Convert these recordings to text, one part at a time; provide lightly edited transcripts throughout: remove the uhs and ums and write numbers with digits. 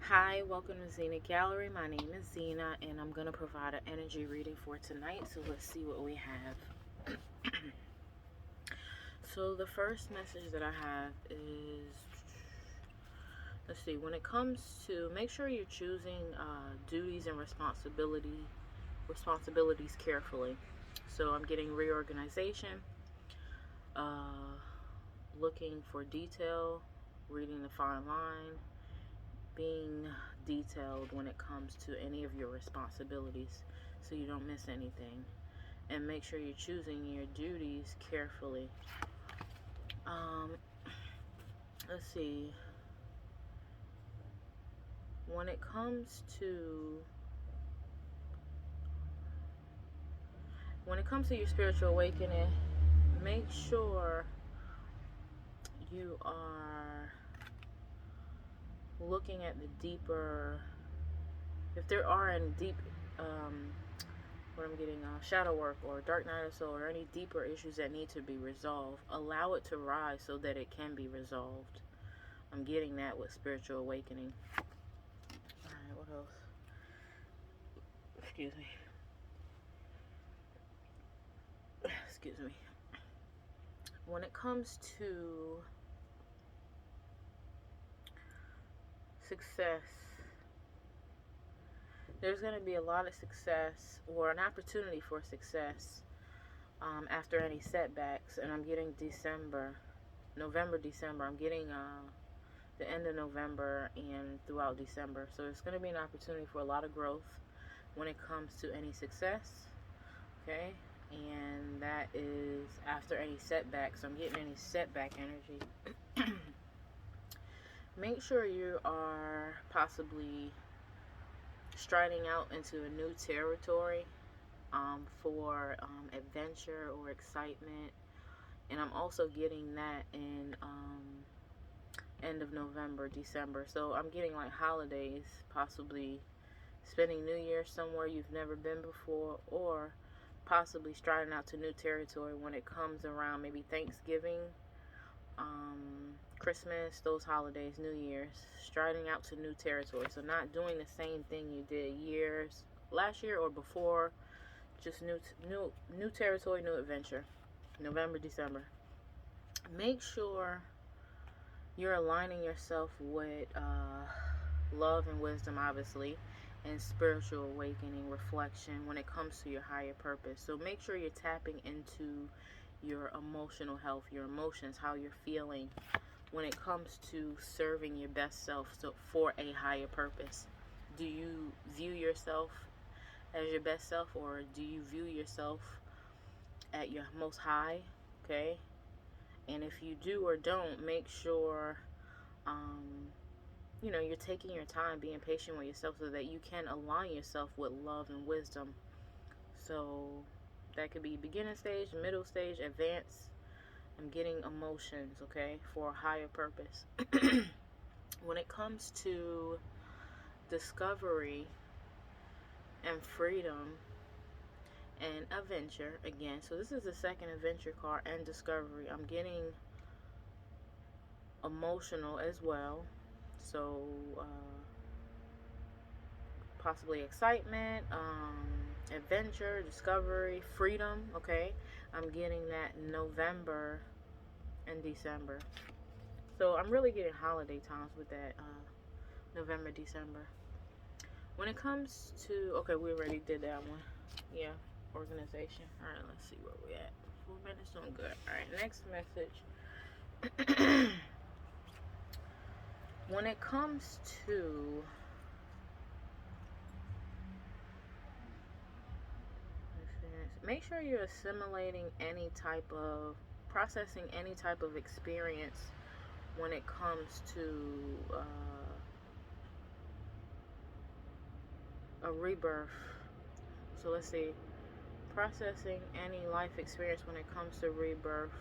Hi, welcome to Zenagallery. My name is Zena, and I'm going to provide an energy reading for tonight. So let's see what we have. So the first message that I have is, let's see, when it comes to, make sure you're choosing duties and responsibilities carefully. So I'm getting reorganization, looking for detail, reading the fine line, being detailed when it comes to any of your responsibilities so you don't miss anything, and make sure you're choosing your duties carefully. Let's see, when it comes to your spiritual awakening, make sure you are looking at the deeper, if there are any deep what I'm getting, shadow work or dark night of soul or any deeper issues that need to be resolved, allow it to rise so that it can be resolved. I'm getting that with spiritual awakening. Alright, what else? Excuse me. When it comes to success, there's going to be a lot of success or an opportunity for success after any setbacks. And I'm getting November, December. I'm getting the end of November and throughout December. So it's going to be an opportunity for a lot of growth when it comes to any success. Okay? And that is after any setbacks. I'm getting any setback energy. Make sure you are possibly striding out into a new territory for adventure or excitement. And I'm also getting that in end of November, December. So I'm getting like holidays, possibly spending New Year's somewhere you've never been before, or possibly striding out to new territory when it comes around maybe Thanksgiving, Christmas, those holidays, New Year's, striding out to new territory. So not doing the same thing you did last year or before, just new territory, new adventure. November, December. Make sure you're aligning yourself with love and wisdom, obviously, and spiritual awakening, reflection when it comes to your higher purpose. So make sure you're tapping into your emotional health, your emotions, how you're feeling when it comes to serving your best self, so for a higher purpose. Do you view yourself as your best self, or do you view yourself at your most high? Okay? And if you do or don't, make sure you're taking your time, being patient with yourself so that you can align yourself with love and wisdom. So that could be beginning stage, middle stage, advanced. I'm getting emotions, okay, for a higher purpose. When it comes to discovery and freedom and adventure, again, so this is the second adventure card, and discovery. I'm getting emotional as well. So possibly excitement, adventure, discovery, freedom. Okay, I'm getting that in November and December. So I'm really getting holiday times with that November, December. When it comes to, okay, we already did that one. Yeah, organization. All right, let's see where we at. 4 minutes, doing good. All right, next message. When it comes to make sure you're assimilating processing any type of experience when it comes to a rebirth. So let's see, processing any life experience when it comes to rebirth.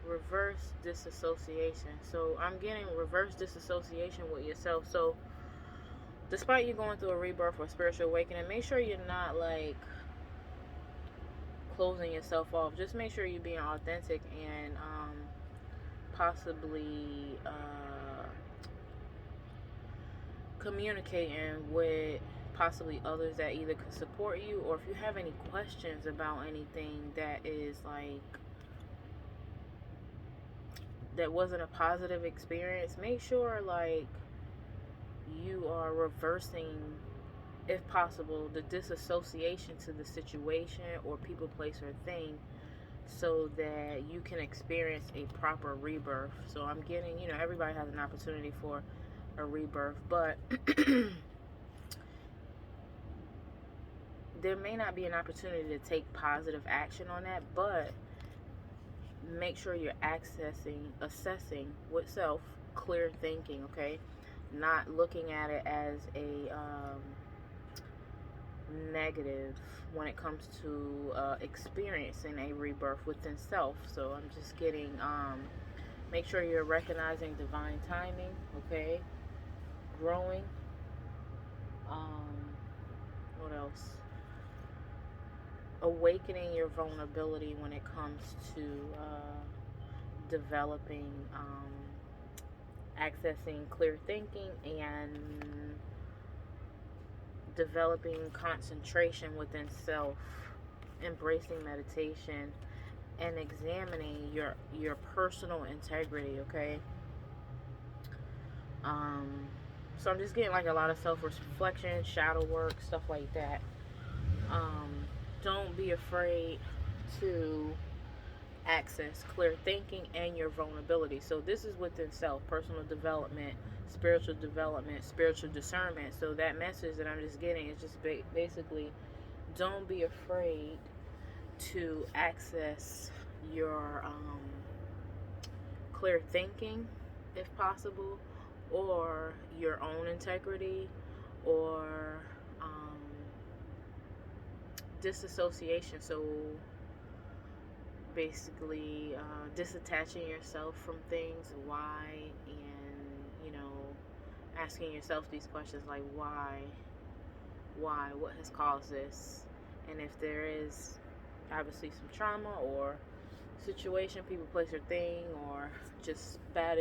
Reverse disassociation. So I'm getting reverse disassociation with yourself. So despite you going through a rebirth or spiritual awakening, make sure you're not like closing yourself off. Just make sure you're being authentic and possibly communicating with possibly others that either can support you, or if you have any questions about anything that is like, that wasn't a positive experience, make sure like you are reversing, if possible, the disassociation to the situation or people, place, or thing, so that you can experience a proper rebirth. So I'm getting, everybody has an opportunity for a rebirth, but there may not be an opportunity to take positive action on that, but make sure you're assessing with self, clear thinking, okay? Not looking at it as a negative when it comes to experiencing a rebirth within self. So I'm just getting, make sure you're recognizing divine timing, okay? Growing. What else? Awakening your vulnerability when it comes to developing, accessing clear thinking, and developing concentration within self, embracing meditation, and examining your personal integrity, okay? So I'm just getting like a lot of self-reflection, shadow work, stuff like that. Don't be afraid to access clear thinking and your vulnerability. So this is within self, personal development, spiritual discernment. So that message that I'm just getting is just basically, don't be afraid to access your clear thinking, if possible, or your own integrity, or disassociation. So basically disattaching yourself from things. Why? And asking yourself these questions like, why, what has caused this? And if there is obviously some trauma or situation, people, place, or thing, or just bad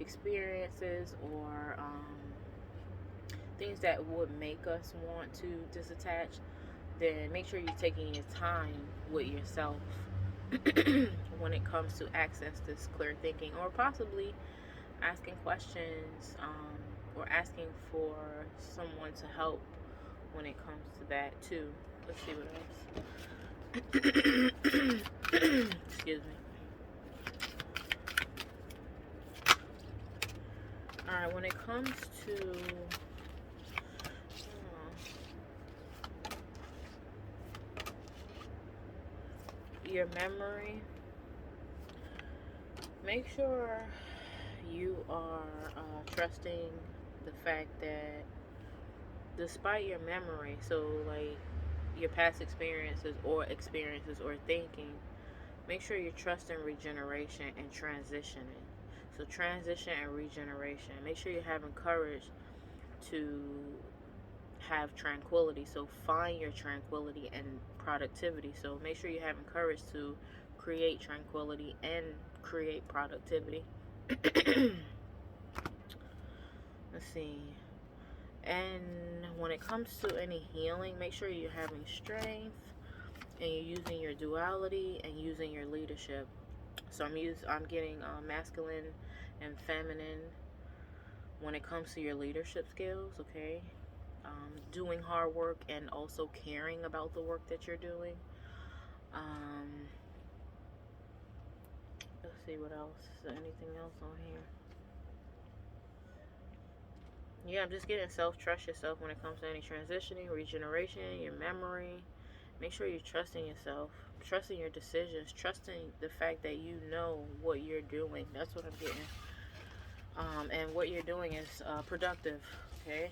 experiences, or things that would make us want to disattach, then make sure you're taking your time with yourself when it comes to access this clear thinking, or possibly asking questions, or asking for someone to help when it comes to that too. Let's see what else. Excuse me. Alright, when it comes to your memory, make sure you are trusting the fact that despite your memory, so like your past experiences or thinking, make sure you're trusting regeneration and transitioning. So transition and regeneration. Make sure you're having courage to have tranquility. So find your tranquility and productivity. So make sure you're having courage to create tranquility and create productivity. Let's see. And when it comes to any healing, make sure you're having strength and you're using your duality and using your leadership. So I'm getting masculine and feminine when it comes to your leadership skills, okay? Doing hard work and also caring about the work that you're doing. Let's see what else. Is there anything else on here? Yeah, I'm just getting trust yourself when it comes to any transitioning, regeneration, your memory. Make sure you're trusting yourself, trusting your decisions, trusting the fact that you know what you're doing. That's what I'm getting. And what you're doing is productive, okay?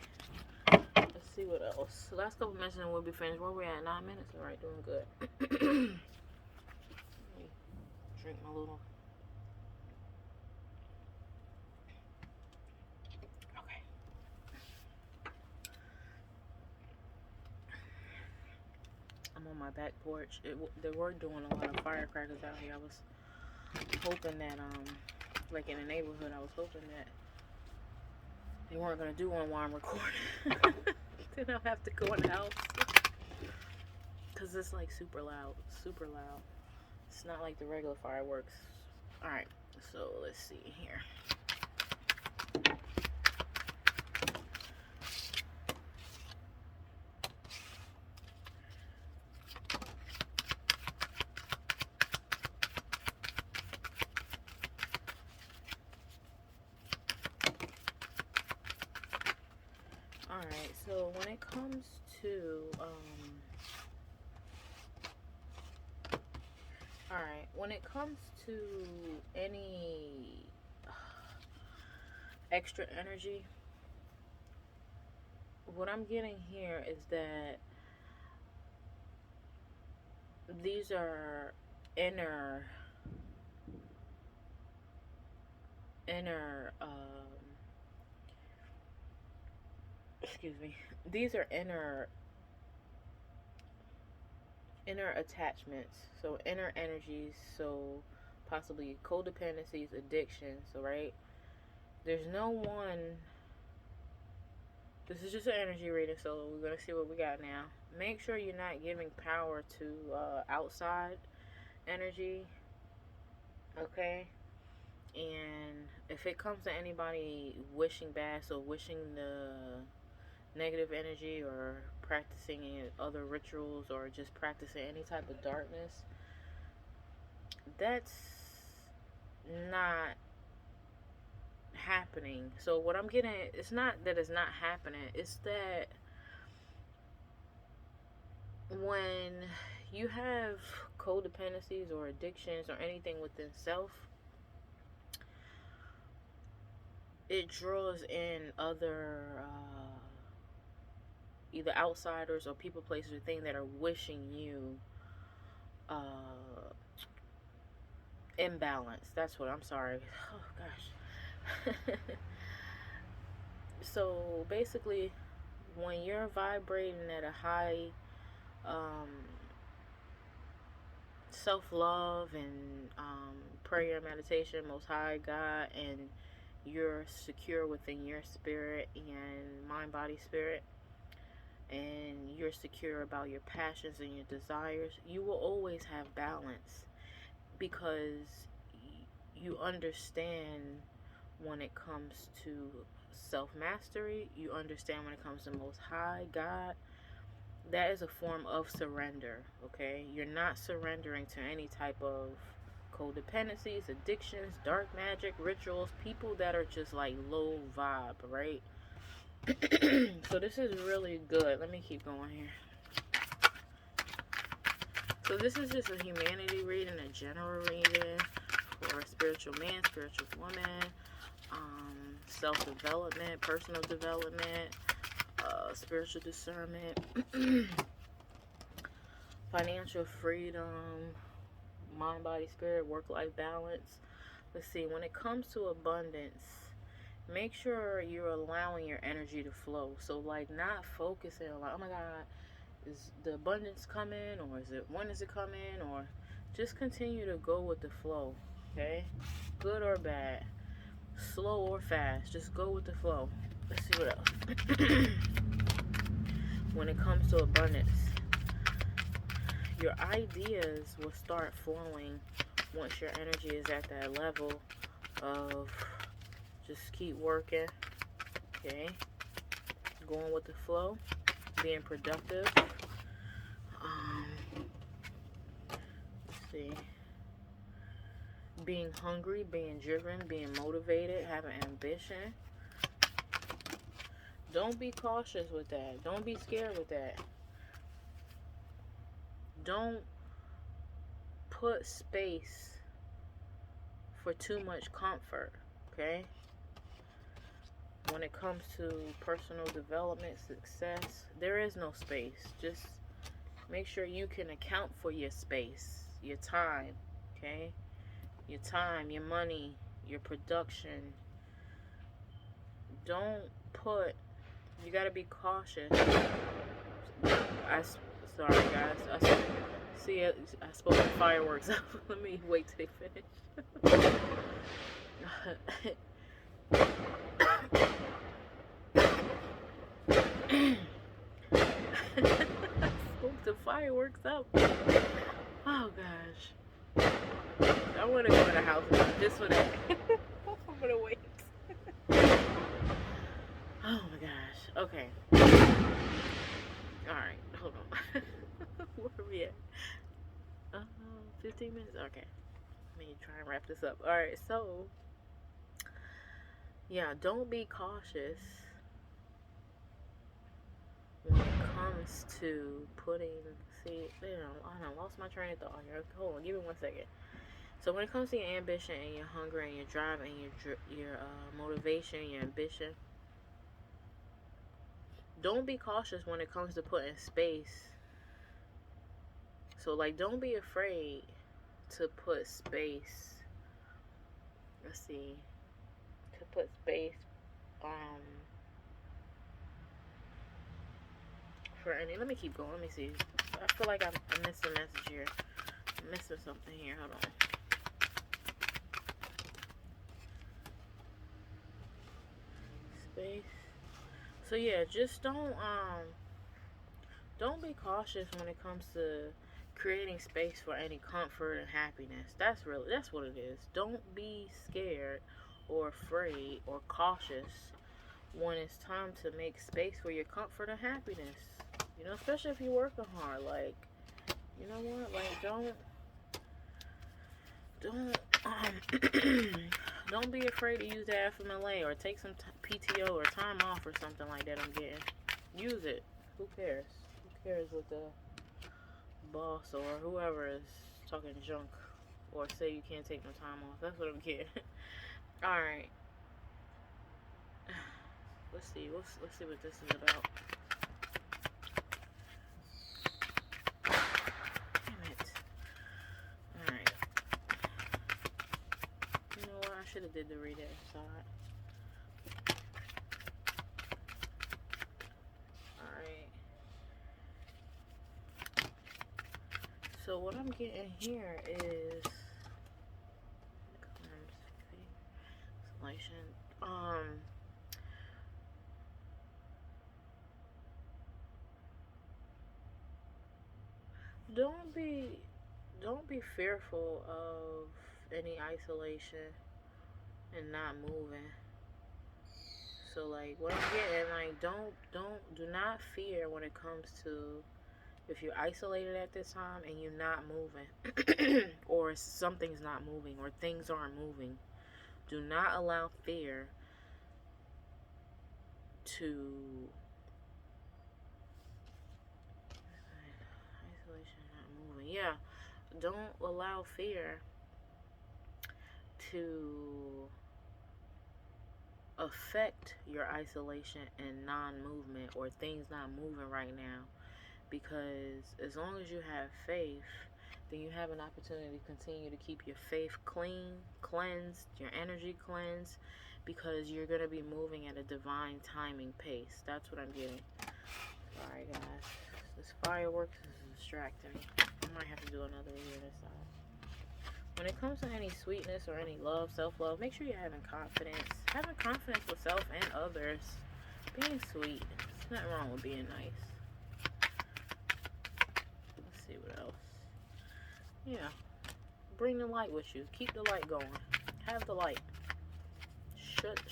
Let's see what else. The last couple mentions will be finished. Where we at? 9 minutes? Alright, doing good. Let me drink my little... Okay. I'm on my back porch. They were doing a lot of firecrackers out here. I was hoping that like in the neighborhood. I was hoping that they weren't going to do one while I'm recording. Then I'll have to go in the house. Because it's like super loud. Super loud. It's not like the regular fireworks. Alright, so let's see here. Alright, so when it comes to, any extra energy, what I'm getting here is that these are inner these are inner attachments, so inner energies, so possibly codependencies, addictions, right? There's no one, this is just an energy reading, so we're going to see what we got now. Make sure you're not giving power to outside energy, okay? And if it comes to anybody wishing bad, so wishing the negative energy or practicing other rituals or just practicing any type of darkness, that's not happening. So what I'm getting, it's not that it's not happening, it's that when you have codependencies or addictions or anything within self, it draws in other either outsiders or people, places, or things that are wishing you imbalance. That's what I'm sorry. Oh gosh. So basically, when you're vibrating at a high self-love and prayer, meditation, Most High God, and you're secure within your spirit and mind, body, spirit, and you're secure about your passions and your desires, you will always have balance, because you understand when it comes to self-mastery, you understand when it comes to Most High God. That is a form of surrender, okay? You're not surrendering to any type of codependencies, addictions, dark magic, rituals, people that are just like low vibe, right? So this is really good. Let me keep going here. So this is just a humanity reading, a general reading for a spiritual man, spiritual woman, self-development, personal development, spiritual discernment, financial freedom, mind, body, spirit, work-life balance. Let's see, when it comes to abundance, make sure you're allowing your energy to flow. So like, not focusing on like, oh my God, is the abundance coming, or is it, when is it coming, or just continue to go with the flow, okay? Good or bad, slow or fast, just go with the flow. Let's see what else. When it comes to abundance, your ideas will start flowing once your energy is at that level of just keep working, okay? Going with the flow, being productive. Let's see. Being hungry, being driven, being motivated, having ambition. Don't be cautious with that. Don't be scared with that. Don't put space for too much comfort, okay? When it comes to personal development, success, there is no space. Just make sure you can account for your space, your time, okay? Your time, your money, your production. Don't put, you gotta be cautious. Sorry guys, I spoke the fireworks. Let me wait till they finish. Spoke the fireworks up. Oh gosh. I want to go to the house just for that. I'm gonna wait. Oh my gosh. Okay. Alright, hold on. Where are we at? 15 minutes? Okay. Let me try and wrap this up. Alright, so yeah, don't be cautious when it comes to putting, I lost my train of thought here. Hold on, give me 1 second. So when it comes to your ambition and your hunger and your drive and your motivation, your ambition, don't be cautious when it comes to putting space. So like, don't be afraid to put space. Let's see. To put space for any. Let me keep going. Let me see. I feel like I missed a message here. I'm missing something here. Hold on. Space. So yeah, just don't be cautious when it comes to creating space for any comfort and happiness. That's what it is. Don't be scared or afraid or cautious when it's time to make space for your comfort and happiness. You know, especially if you're working hard. Like, you know what? Like, don't be afraid to use the FMLA or take some PTO or time off or something like that. I'm getting. Use it. Who cares? Who cares what the boss or whoever is talking junk or say you can't take no time off? That's what I'm getting. All right. Let's see what this is about. Damn it. All right. You know what? I should have did the read inside. All right. So what I'm getting here is selection. Don't be fearful of any isolation and not moving. So like what I'm getting, like do not fear when it comes to if you're isolated at this time and you're not moving or something's not moving or things aren't moving. Do not allow fear to isolation not moving. Yeah. Don't allow fear to affect your isolation and non-movement or things not moving right now, because as long as you have faith, then you have an opportunity to continue to keep your faith clean, cleansed, your energy cleansed, because you're going to be moving at a divine timing pace. That's what I'm getting. Alright guys, this fireworks is distracting me. I might have to do another video this time. When it comes to any sweetness or any love, self-love, make sure you're having confidence. Having confidence with self and others. Being sweet. There's nothing wrong with being nice. Let's see what else. Yeah. Bring the light with you. Keep the light going. Have the light.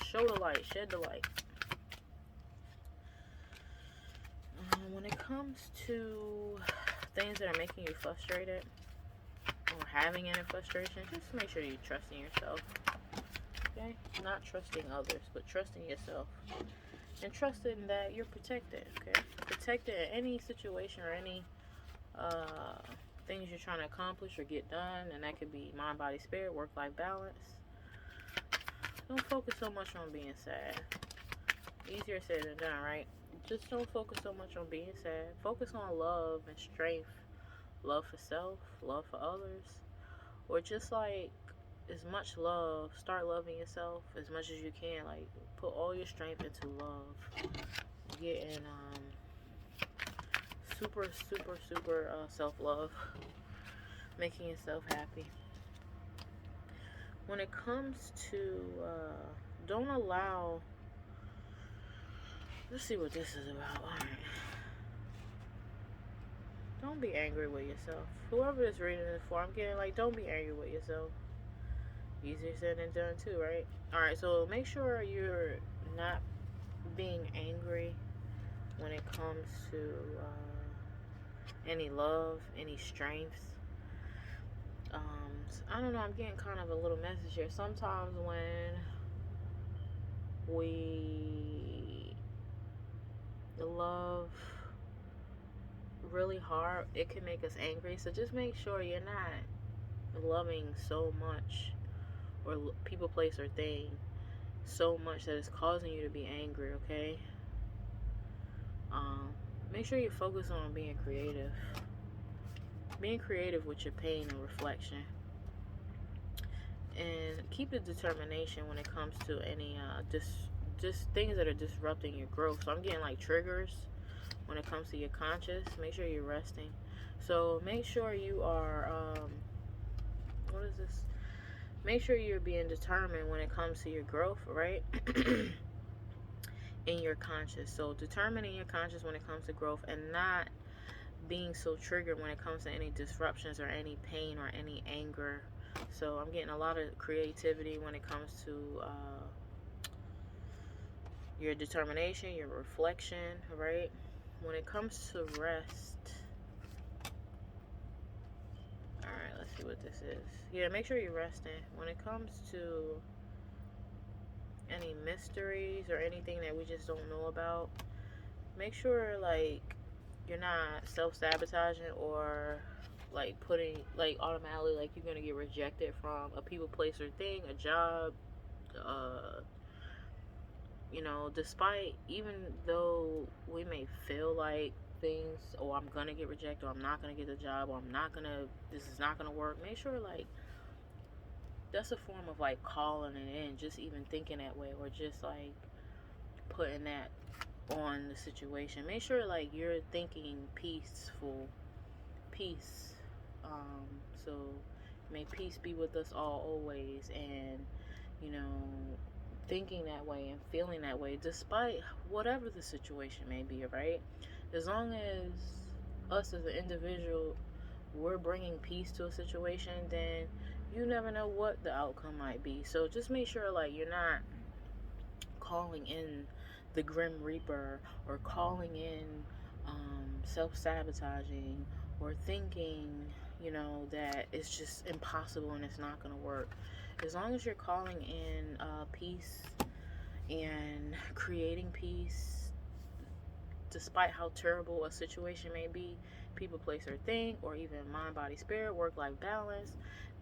Show the light. Shed the light. When it comes to things that are making you frustrated or having any frustration, just make sure you trust in yourself. Okay? Not trusting others, but trusting yourself. And trusting that you're protected. Okay? Protected in any situation or any things you're trying to accomplish or get done. And that could be mind, body, spirit, work-life balance. Don't focus so much on being sad. Easier said than done, right? Just don't focus so much on being sad. Focus on love and strength. Love for self, love for others. Or just like as much love, start loving yourself as much as you can. Like put all your strength into love. Getting super self-love. Making yourself happy. when it comes to, don't allow, let's see what this is about. All right. Don't be angry with yourself. Whoever this reading is for, I'm getting like, don't be angry with yourself. Easier said than done too, right? Alright, so make sure you're not being angry when it comes to any love, any strength. I don't know, I'm getting kind of a little message here. Sometimes when we love really hard, it can make us angry. So just make sure you're not loving so much, or people, place, or thing so much that it's causing you to be angry, okay? Make sure you focus on being creative. Being creative with your pain and reflection. And keep the determination when it comes to any just things that are disrupting your growth. So I'm getting like triggers when it comes to your conscious. Make sure you're resting. So make sure you are, what is this? Make sure you're being determined when it comes to your growth, right? In your conscious. So determining your conscious when it comes to growth, and not being so triggered when it comes to any disruptions or any pain or any anger. So I'm getting a lot of creativity when it comes to your determination, your reflection, right? When it comes to rest, alright, let's see what this is. Yeah, make sure you're resting. When it comes to any mysteries or anything that we just don't know about, make sure like you're not self-sabotaging or like putting like automatically like you're gonna get rejected from a people, place, or thing, a job, you know, despite, even though we may feel like things, oh, I'm gonna get rejected, or I'm not gonna get the job, or this is not gonna work. Make sure like that's a form of like calling it in, just even thinking that way, or just like putting that on the situation. Make sure like you're thinking peaceful, peace. So may peace be with us all always, and you know, thinking that way and feeling that way despite whatever the situation may be, right? As long as us as an individual, we're bringing peace to a situation, then you never know what the outcome might be. So just make sure like you're not calling in the Grim Reaper, or calling in self-sabotaging, or thinking, you know, that it's just impossible and it's not going to work. As long as you're calling in peace and creating peace, despite how terrible a situation may be, people, place, or thing, or even mind, body, spirit, work-life balance,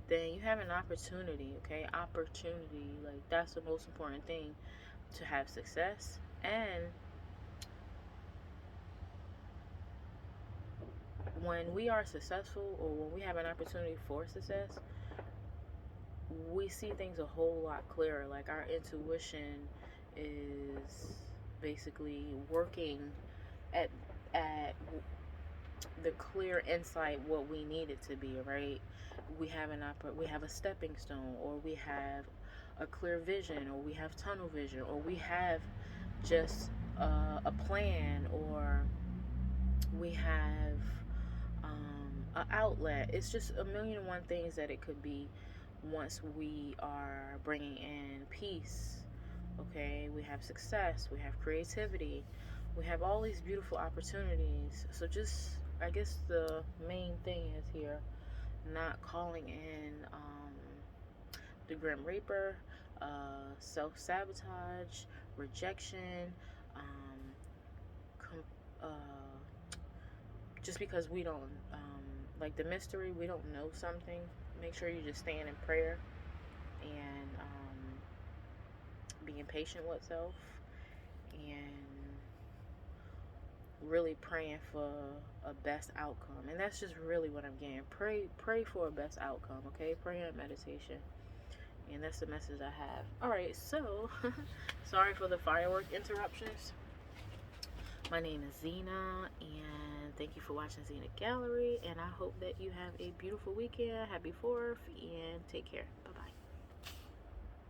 then you have an opportunity, okay? Opportunity, like that's the most important thing, to have success. And when we are successful, or when we have an opportunity for success, we see things a whole lot clearer. Like our intuition is basically working at the clear insight what we need it to be, right? We have a stepping stone, or we have a clear vision, or we have tunnel vision, or we have just a plan, or we have an outlet. It's just a million and one things that it could be once we are bringing in peace, okay? We have success, we have creativity, we have all these beautiful opportunities. So just, I guess the main thing is here, not calling in the Grim Reaper, self-sabotage, rejection, just because we don't, like the mystery, we don't know something. Make sure you just stand in prayer and being patient with self, and really praying for a best outcome. And that's just really what I'm getting. Pray for a best outcome, okay? Prayer and meditation. And that's the message I have. Alright, so sorry for the firework interruptions. My name is Zena, and thank you for watching Zenagallery, and I hope that you have a beautiful weekend. Happy 4th, and take care. Bye.